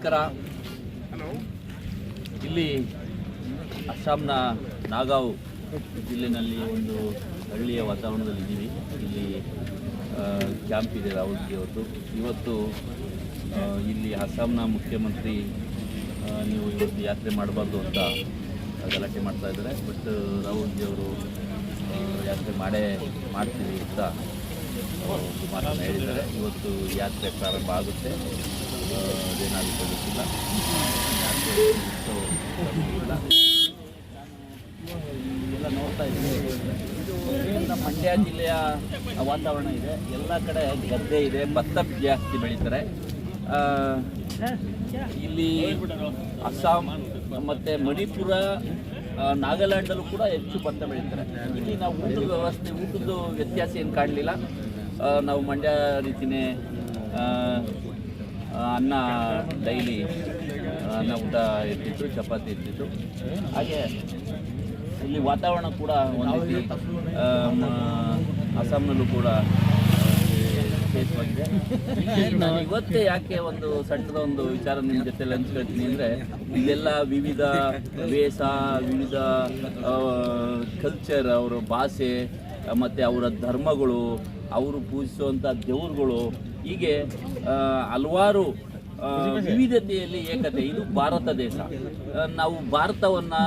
ನಮಸ್ಕಾರ. ಇಲ್ಲಿ ಅಸ್ಸಾಂನ ನಾಗಾವ್ ಜಿಲ್ಲೆಯಲ್ಲಿ ಒಂದು ಹಳ್ಳಿಯ ವಾತಾವರಣದಲ್ಲಿದ್ದೀವಿ. ಇಲ್ಲಿ ಕ್ಯಾಂಪ್ ಇದೆ ರಾಹುಲ್ಜಿ ಅವತ್ತು. ಇವತ್ತು ಇಲ್ಲಿ ಅಸ್ಸಾಂನ ಮುಖ್ಯಮಂತ್ರಿ ನೀವು ಇವತ್ತು ಯಾತ್ರೆ ಮಾಡಬಾರ್ದು ಅಂತ ಗಲಾಟೆ ಮಾಡ್ತಾ ಇದ್ದಾರೆ. ಬಟ್ ರಾಹುಲ್ಜಿ ಅವರು ಯಾತ್ರೆ ಮಾಡ್ತೀವಿ ಅಂತ ಒಂದು ಮಾತನ್ನು ಹೇಳಿದ್ದಾರೆ. ಇವತ್ತು ಯಾತ್ರೆ ಪ್ರಾರಂಭ ಆಗುತ್ತೆ. ಅದೇನಾಗುತ್ತೆ ಗೊತ್ತಿಲ್ಲ. ಎಲ್ಲ ನೋಡ್ತಾ ಇದ್ದೀವಿ. ನಮ್ಮ ಮಂಡ್ಯ ಜಿಲ್ಲೆಯ ವಾತಾವರಣ ಇದೆ. ಎಲ್ಲ ಕಡೆ ಗದ್ದೆ ಇದೆ, ಭತ್ತ ಜಾಸ್ತಿ ಬೆಳೀತಾರೆ. ಇಲ್ಲಿ ಅಸ್ಸಾಂ ಮತ್ತು ಮಣಿಪುರ, ನಾಗಾಲ್ಯಾಂಡಲ್ಲೂ ಕೂಡ ಹೆಚ್ಚು ಭತ್ತ ಬೆಳೀತಾರೆ. ಇಲ್ಲಿ ನಾವು ಊಟದ ವ್ಯತ್ಯಾಸ ಏನು ಕಾಣಲಿಲ್ಲ. ನಾವು ಮಂಡ್ಯ ರೀತಿಯೇ ಅನ್ನ ಡೈಲಿ ಅನ್ನ ಊಟ ಇರ್ತಿತ್ತು, ಚಪಾತಿ ಇರ್ತಿತ್ತು. ಹಾಗೆ ಇಲ್ಲಿ ವಾತಾವರಣ ಕೂಡ ಒಂದು ರೀತಿ ಅಸ್ಸಾಂನಲ್ಲೂ ಕೂಡ ವಿಶೇಷವಾಗಿದೆ. ನಾನು ಇವತ್ತೇ ಯಾಕೆ ಒಂದು ಸಣ್ಣದ ಒಂದು ವಿಚಾರ ನಿಮ್ಮ ಜೊತೆ ಹಂಚ್ಕೊಳ್ತೀನಿ ಅಂದರೆ, ಇಲ್ಲೆಲ್ಲ ವಿವಿಧ ವೇಷ, ವಿವಿಧ ಕಲ್ಚರ್, ಅವರ ಭಾಷೆ ಮತ್ತು ಅವರ ಧರ್ಮಗಳು, ಅವರು ಪೂಜಿಸುವಂಥ ದೇವರುಗಳು, ಹೀಗೆ ಹಲವಾರು ವಿವಿಧತೆಯಲ್ಲಿ ಏಕತೆ. ಇದು ಭಾರತ ದೇಶ. ನಾವು ಭಾರತವನ್ನು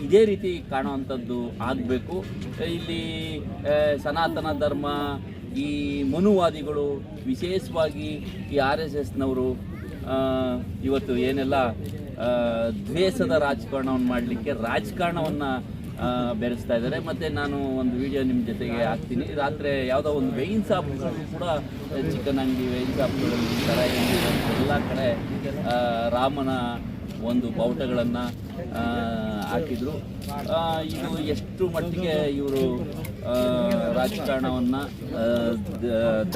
ಇದೇ ರೀತಿ ಕಾಣುವಂಥದ್ದು ಆಗಬೇಕು. ಇಲ್ಲಿ ಸನಾತನ ಧರ್ಮ, ಈ ಮನುವಾದಿಗಳು, ವಿಶೇಷವಾಗಿ ಈ RSSನವರು ಇವತ್ತು ಏನೆಲ್ಲ ದ್ವೇಷದ ರಾಜಕಾರಣವನ್ನು ಮಾಡಲಿಕ್ಕೆ ರಾಜಕಾರಣವನ್ನು ಬೆರೆಸ್ತಾ ಇದ್ದಾರೆ. ಮತ್ತು ನಾನು ಒಂದು ವಿಡಿಯೋ ನಿಮ್ಮ ಜೊತೆಗೆ ಹಾಕ್ತೀನಿ. ರಾತ್ರಿ ಯಾವುದೋ ಒಂದು ವೈನ್ ಶಾಪ್ಗಳು ಕೂಡ, ಚಿಕನ್ ಅಂಗಡಿ, ವೈನ್ ಶಾಪ್ಗಳಲ್ಲಿ ಸರಾಯಿ ಅಂಗಡಿ ಎಲ್ಲ ಕಡೆ ರಾಮನ ಒಂದು ಬಾವುಟಗಳನ್ನು ಹಾಕಿದರು. ಇದು ಎಷ್ಟು ಮಟ್ಟಿಗೆ ಇವರು ರಾಜಕಾರಣವನ್ನು,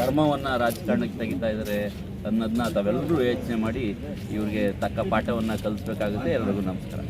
ಧರ್ಮವನ್ನು ರಾಜಕಾರಣಕ್ಕೆ ತೆಗಿತಾ ಇದ್ದಾರೆ ಅನ್ನೋದನ್ನ ತಾವೆಲ್ಲರೂ ಯೋಚನೆ ಮಾಡಿ ಇವ್ರಿಗೆ ತಕ್ಕ ಪಾಠವನ್ನು ಕಲಿಸ್ಬೇಕಾಗುತ್ತೆ. ಎಲ್ಲರಿಗೂ ನಮಸ್ಕಾರ.